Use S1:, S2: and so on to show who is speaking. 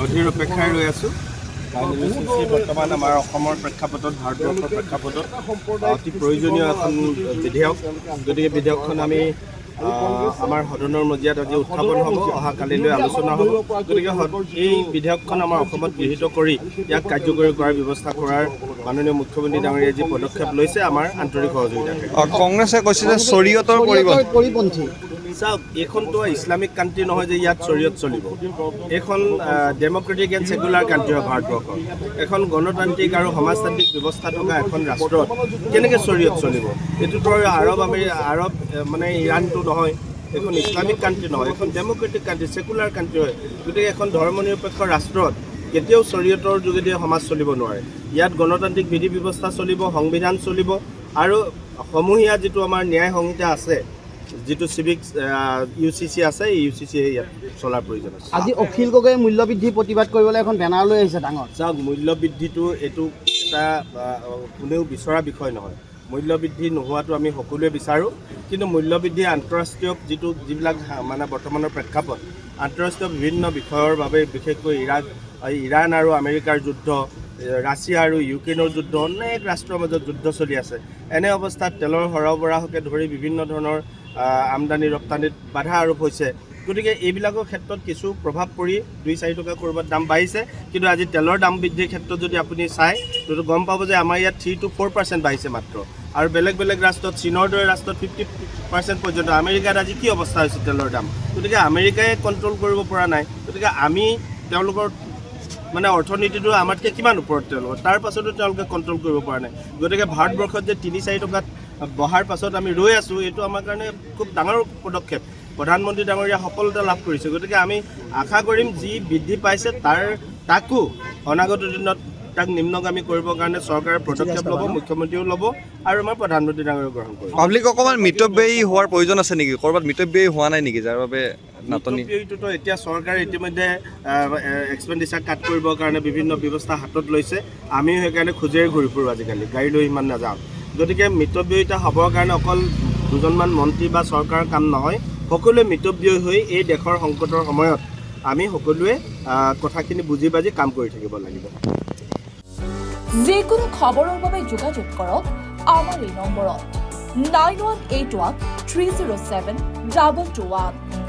S1: অধীৰ অপেক্ষাৰে ৰৈ আছোঁ। বৰ্তমান আমাৰ অসমৰ প্ৰেক্ষাপটত, ভাৰতবৰ্ষৰ প্ৰেক্ষাপটত অতি প্ৰয়োজনীয় এখন বিধেয়ক। গতিকে বিধেয়কখন আমি আমাৰ সদনৰ মজিয়াত আজি উত্থাপন হ'ব, অহা কালিলৈ আলোচনা হ'ব। গতিকে এই বিধেয়কখন আমাৰ অসমত গৃহীত কৰি ইয়াক কাৰ্যকৰী কৰাৰ ব্যৱস্থা কৰাৰ মাননীয় মুখ্যমন্ত্ৰী ডাঙৰীয়াই যি পদক্ষেপ লৈছে, আমাৰ আন্তৰিক সহযোগিতা।
S2: কংগ্ৰেছে কৈছে যে শৰীয়তৰ
S3: পৰিপন্থী।
S1: চাওক, এইখনতো ইছলামিক কাণ্ট্ৰি নহয় যে ইয়াত শৰীয়ত চলিব। এইখন ডেম'ক্ৰেটিক এণ্ড ছেকুলাৰ কাণ্ট্ৰি হয় ভাৰতবৰ্ষ। এখন গণতান্ত্ৰিক আৰু সমাজতান্ত্ৰিক ব্যৱস্থা থকা এখন ৰাষ্ট্ৰত কেনেকৈ শৰীয়ত চলিব? এইটোতো আৰৱ মানে ইৰাণটো নহয়, এখন ইছলামিক কাণ্ট্ৰি নহয়, এখন ডেম'ক্ৰেটিক কাণ্ট্ৰি, ছেকুলাৰ কাণ্ট্ৰি হয়। গতিকে এখন ধৰ্মনিৰপেক্ষ ৰাষ্ট্ৰত কেতিয়াও শৰীয়তৰ যোগেদি সমাজ চলিব নোৱাৰে। ইয়াত গণতান্ত্ৰিক বিধি ব্যৱস্থা চলিব, সংবিধান চলিব, আৰু সমূহীয়া যিটো আমাৰ ন্যায় সংহিতা আছে, যিটো চিভিক UCC আছে, এই UCC ইয়াত চলাৰ প্ৰয়োজন আছে।
S3: আজি অখিল গগৈয়ে মূল্যবৃদ্ধি প্ৰতিবাদ কৰিবলৈ এখন বেনাৰ লৈ আহিছে ডাঙৰ।
S1: চাওক, মূল্যবৃদ্ধিটো এইটো এটা কোনেও বিচৰা বিষয় নহয়। মূল্যবৃদ্ধি নোহোৱাটো আমি সকলোৱে বিচাৰোঁ, কিন্তু মূল্যবৃদ্ধি আন্তঃৰাষ্ট্ৰীয় যিবিলাক মানে বৰ্তমানৰ প্ৰেক্ষাপট, আন্তঃৰাষ্ট্ৰীয় বিভিন্ন বিষয়ৰ বাবে, বিশেষকৈ ইৰাণ আৰু আমেৰিকাৰ যুদ্ধ, ৰাছিয়া আৰু ইউক্ৰেইনৰ যুদ্ধ, অনেক ৰাষ্ট্ৰৰ মাজত যুদ্ধ চলি আছে। এনে অৱস্থাত তেলৰ সৰবৰাহকে ধৰি বিভিন্ন ধৰণৰ আমদানি ৰপ্তানিত বাধা আৰোপ হৈছে। গতিকে এইবিলাকৰ ক্ষেত্ৰত কিছু প্ৰভাৱ পৰি 2-4 টকা ক'ৰবাত দাম বাঢ়িছে, কিন্তু আজি তেলৰ দাম বৃদ্ধিৰ ক্ষেত্ৰত যদি আপুনি চায়, তো গম পাব যে আমাৰ ইয়াত 3 to 4% বাঢ়িছে মাত্ৰ। আৰু বেলেগ বেলেগ ৰাষ্ট্ৰত, চীনৰ দৰে ৰাষ্ট্ৰত 50% পৰ্যন্ত। আমেৰিকাত আজি কি অৱস্থা হৈছে তেলৰ দাম? গতিকে আমেৰিকাই কণ্ট্ৰল কৰিব পৰা নাই। গতিকে আমি তেওঁলোকৰ মানে অৰ্থনীতিটো আমাতকৈ কিমান ওপৰত তেওঁলোকৰ, তাৰ পাছতো তেওঁলোকে কণ্ট্ৰল কৰিব পৰা নাই। গতিকে ভাৰতবৰ্ষত যে 3-4 টকাত বহাৰ পাছত আমি ৰৈ আছোঁ, এইটো আমাৰ কাৰণে খুব ডাঙৰ পদক্ষেপ। প্ৰধানমন্ত্ৰী ডাঙৰীয়া সফলতা লাভ কৰিছে। গতিকে আমি আশা কৰিম যি বৃদ্ধি পাইছে তাকো অনাগত দিনত তাক নিম্নগামী কৰিবৰ কাৰণে চৰকাৰে পদক্ষেপ ল'ব, মুখ্যমন্ত্ৰীও ল'ব, আৰু আমাৰ প্ৰধানমন্ত্ৰী ডাঙৰীয়াও গ্ৰহণ কৰিব।
S2: পাব্লিক অকণমান মিতব্যয়ী হোৱাৰ প্ৰয়োজন আছে নেকি? ক'ৰবাত মিতব্যয়ী হোৱা নাই নেকি, যাৰ বাবে নাটনি?
S1: মিতব্যয়ীটোতো এতিয়া চৰকাৰে ইতিমধ্যে এক্সপেণ্ডিচাৰ কাট কৰিবৰ কাৰণে বিভিন্ন ব্যৱস্থা হাতত লৈছে। আমিও সেইকাৰণে খোজেৰে ঘূৰি ফুৰোঁ আজিকালি, গাড়ী লৈ ইমান নাযাওঁ। গতিকে মিতব্যয়িতা হ'বৰ কাৰণে অকল দুজনমান মন্ত্ৰী বা চৰকাৰৰ কাম নহয়, সকলোৱে মিতব্যয়ী হৈ এই দেশৰ সংকটৰ সময়ত আমি সকলোৱে কথাখিনি বুজি বাজি কাম কৰি থাকিব লাগিব।
S4: যিকোনো খবৰৰ বাবে যোগাযোগ কৰক আমাৰ এই নম্বৰত 9181 307 2221।